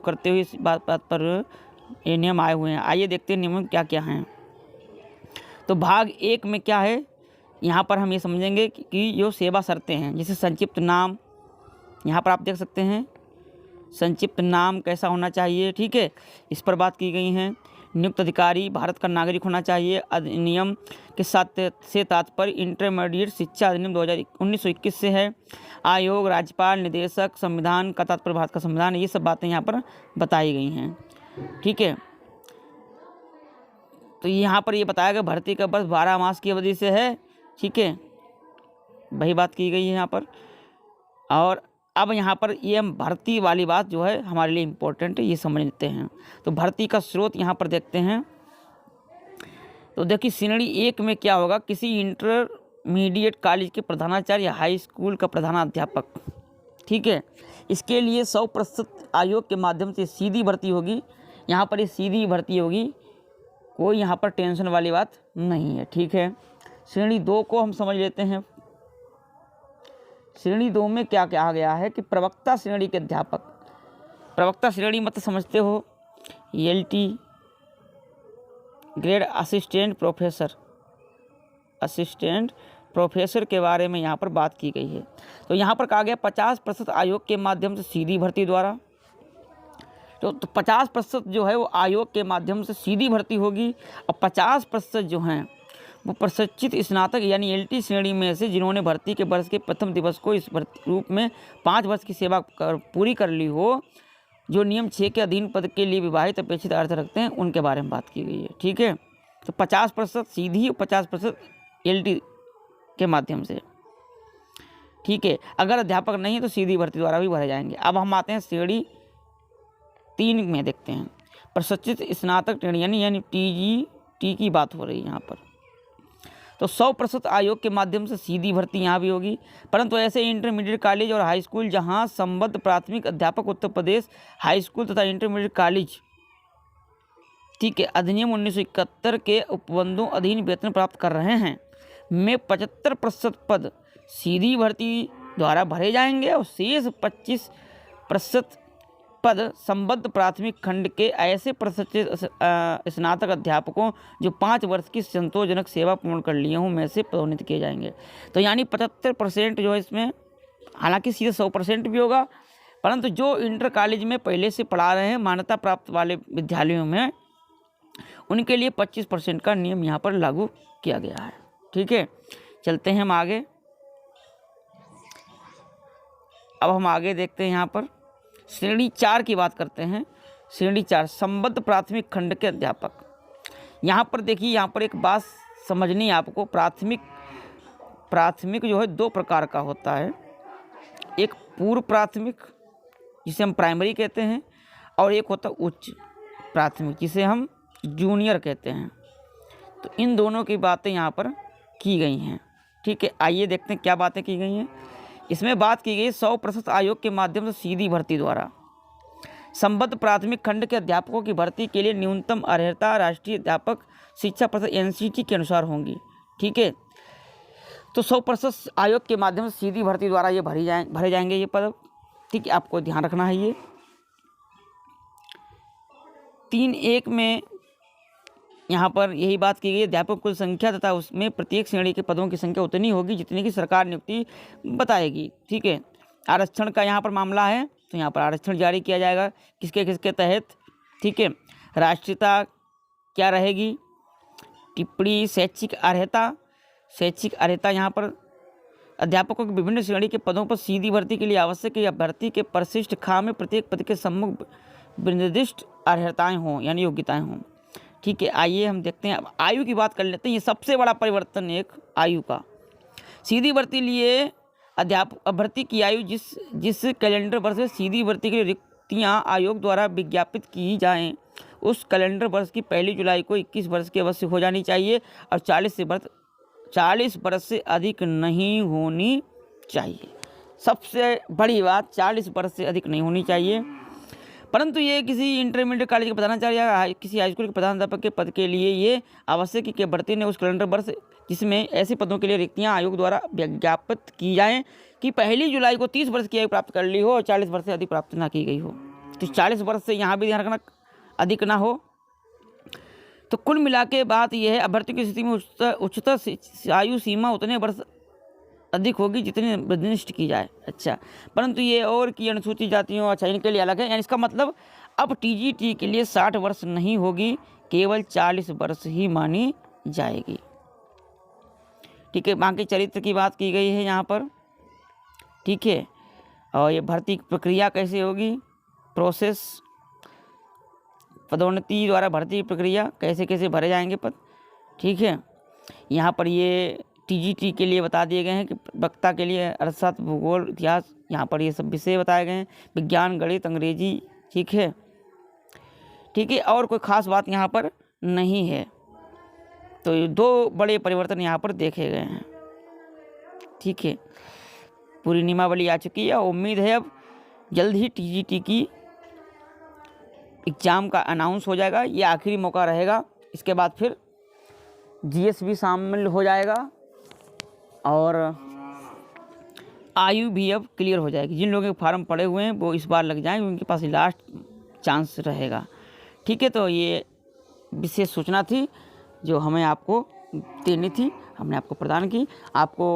करते हुए इस बात पर ये नियम आए हुए हैं। आइए देखते हैं नियम क्या क्या हैं। तो भाग 1 में क्या है, यहाँ पर हम ये समझेंगे कि जो सेवा शर्तें हैं, जैसे संक्षिप्त नाम, यहाँ पर आप देख सकते हैं संक्षिप्त नाम कैसा होना चाहिए, ठीक है, इस पर बात की गई हैं। नियुक्त अधिकारी भारत का नागरिक होना चाहिए। अधिनियम के साथ से तात्पर्य इंटरमीडिएट शिक्षा अधिनियम 1921 से है। आयोग, राज्यपाल, निदेशक, संविधान का तात्पर्य भारत का संविधान, ये सब बातें यहाँ पर बताई गई हैं, ठीक है। तो यहाँ पर ये बताया गया भर्ती का बस 12 मास की अवधि से है, ठीक है, वही बात की गई है यहाँ पर। और अब यहाँ पर ये हम भर्ती वाली बात जो है हमारे लिए इम्पोर्टेंट है, ये समझ लेते हैं। तो भर्ती का स्रोत यहाँ पर देखते हैं। तो देखिए श्रेणी 1 में क्या होगा, किसी इंटरमीडिएट कॉलेज के प्रधानाचार्य या हाई स्कूल का प्रधानाध्यापक, ठीक है, इसके लिए 100% आयोग के माध्यम से सीधी भर्ती होगी। यहाँ पर ये सीधी भर्ती होगी, कोई यहाँ पर टेंशन वाली बात नहीं है, ठीक है। श्रेणी 2 को हम समझ लेते हैं। श्रेणी 2 में क्या क्या आ गया है कि प्रवक्ता श्रेणी के अध्यापक, प्रवक्ता श्रेणी मतलब समझते हो LT ग्रेड असिस्टेंट प्रोफेसर के बारे में यहाँ पर बात की गई है। तो यहाँ पर कहा गया 50% आयोग के माध्यम से सीधी भर्ती द्वारा, तो 50% जो है वो आयोग के माध्यम से सीधी भर्ती होगी, और 50% जो हैं वो प्रशिक्षित स्नातक यानी LT श्रेणी में से जिन्होंने भर्ती के वर्ष के प्रथम दिवस को इस भर्ती रूप में 5 वर्ष की सेवा पूरी कर ली हो, जो नियम 6 के अधीन पद के लिए विवाहित अपेक्षित अर्थ रखते हैं, उनके बारे में बात की गई है, ठीक है। तो 50% सीधी और 50% LT के माध्यम से, ठीक है। अगर अध्यापक नहीं है तो सीधी भर्ती द्वारा भी भरे जाएंगे। अब हम आते हैं श्रेणी 3 में, देखते हैं प्रशिक्षित स्नातक श्रेणी यानी TGT की बात हो रही है यहाँ पर। तो 100% आयोग के माध्यम से सीधी भर्ती यहाँ भी होगी, परंतु ऐसे इंटरमीडिएट कॉलेज और हाई स्कूल जहाँ संबद्ध प्राथमिक अध्यापक उत्तर प्रदेश हाई स्कूल तथा इंटरमीडिएट कॉलेज, ठीक है, अधिनियम 1971 के उपबंधों अधीन वेतन प्राप्त कर रहे हैं, में 75% पद सीधी भर्ती द्वारा भरे जाएंगे और शेष 25% पद संबद्ध प्राथमिक खंड के ऐसे प्रशिक्षित स्नातक अध्यापकों जो 5 वर्ष की संतोषजनक सेवा पूर्ण कर लिए हों में से पदोन्नत किए जाएंगे। तो यानी 75% जो है इसमें, हालांकि सीधे 100% भी होगा, परंतु जो इंटर कॉलेज में पहले से पढ़ा रहे हैं मान्यता प्राप्त वाले विद्यालयों में, उनके लिए 25% का नियम यहाँ पर लागू किया गया है, ठीक है। चलते हैं हम आगे। अब हम आगे देखते हैं यहाँ पर श्रेणी 4 की बात करते हैं। श्रेणी 4 संबद्ध प्राथमिक खंड के अध्यापक। यहाँ पर देखिए, यहाँ पर एक बात समझनी है आपको। प्राथमिक जो है 2 प्रकार का होता है, एक पूर्व प्राथमिक जिसे हम प्राइमरी कहते हैं, और एक होता है उच्च प्राथमिक जिसे हम जूनियर कहते हैं। तो इन दोनों की बातें यहाँ पर की गई हैं, ठीक है। आइए देखते हैं क्या बातें की गई हैं। इसमें बात की गई 100% आयोग के माध्यम से सीधी भर्ती द्वारा संबद्ध प्राथमिक खंड के अध्यापकों की भर्ती के लिए न्यूनतम अर्हता राष्ट्रीय अध्यापक शिक्षा परिषद NCT के अनुसार होंगी, ठीक है। तो 100% आयोग के माध्यम से सीधी भर्ती द्वारा ये भरे जाएंगे ये पद, ठीक है, आपको ध्यान रखना है। ये 3(1) में यहाँ पर यही बात की गई, अध्यापक कुल संख्या तथा उसमें प्रत्येक श्रेणी के पदों की संख्या उतनी होगी जितनी की सरकार नियुक्ति बताएगी, ठीक है। आरक्षण का यहाँ पर मामला है, तो यहाँ पर आरक्षण जारी किया जाएगा किसके किसके तहत, ठीक है। राष्ट्रीयता क्या रहेगी, टिप्पणी, शैक्षिक अर्हता यहाँ पर अध्यापकों की विभिन्न श्रेणी के पदों पर सीधी भर्ती के लिए आवश्यक या भर्ती के परिशिष्ट खा में प्रत्येक पद के सम्मुख निर्दिष्ट अर्हताएँ हों यानी योग्यताएँ हों, ठीक है। आइए हम देखते हैं, अब आयु की बात कर लेते हैं। ये सबसे बड़ा परिवर्तन एक आयु का। सीधी भर्ती लिए अध्यापक भर्ती की आयु जिस कैलेंडर वर्ष में सीधी भर्ती के लिए रिक्तियाँ आयोग द्वारा विज्ञापित की जाएं, उस कैलेंडर वर्ष की 1 जुलाई को 21 वर्ष की अवश्य हो जानी चाहिए और 40 वर्ष से अधिक नहीं होनी चाहिए। सबसे बड़ी बात, 40 वर्ष से अधिक नहीं होनी चाहिए। परंतु ये किसी इंटरमीडिएट कॉलेज के प्रधानाचार्य या किसी हाई स्कूल के प्रधानाध्यापक के पद के लिए ये आवश्यक है कि भर्ती ने उस कैलेंडर वर्ष जिसमें ऐसे पदों के लिए रिक्तियां आयोग द्वारा विज्ञापित की जाएं कि 1 जुलाई को 30 वर्ष की आयु प्राप्त कर ली हो और 40 वर्ष से अधिक प्राप्त ना की गई हो, तो 40 वर्ष से यहाँ भी ध्यान रखना अधिक ना हो। तो कुल मिला के बात यह है, अभ्यर्थियों की स्थिति में उच्चतर आयु सीमा उतने वर्ष अधिक होगी जितनी निर्दिष्ट की जाए। अच्छा, परंतु ये और की अनुसूचित जातियों और इनके लिए अलग है। यानी इसका मतलब अब टीजीटी के लिए 60 वर्ष नहीं होगी, केवल 40 वर्ष ही मानी जाएगी। ठीक है, बाकी चरित्र की बात की गई है यहाँ पर। ठीक है, और ये भर्ती प्रक्रिया कैसे होगी, प्रोसेस, पदोन्नति द्वारा भर्ती प्रक्रिया कैसे कैसे भरे जाएंगे पद। ठीक है, यहाँ पर ये टीजीटी के लिए बता दिए गए हैं कि वक्ता के लिए अर्थशास्त्र, भूगोल, इतिहास, यहाँ पर ये सब विषय बताए गए हैं, विज्ञान, गणित, अंग्रेजी। ठीक है, ठीक है, और कोई ख़ास बात यहाँ पर नहीं है। तो ये 2 बड़े परिवर्तन यहाँ पर देखे गए हैं। ठीक है, पूरी नियमावली आ चुकी है। उम्मीद है अब जल्द ही टीजीटी की एग्ज़ाम का अनाउंस हो जाएगा। ये आखिरी मौका रहेगा, इसके बाद फिर जीएस भी शामिल हो जाएगा और आयु भी अब क्लियर हो जाएगी। जिन लोगों के फार्म पड़े हुए हैं वो इस बार लग जाएंगे, उनके पास लास्ट चांस रहेगा। ठीक है, तो ये विशेष सूचना थी जो हमें आपको देनी थी, हमने आपको प्रदान की। आपको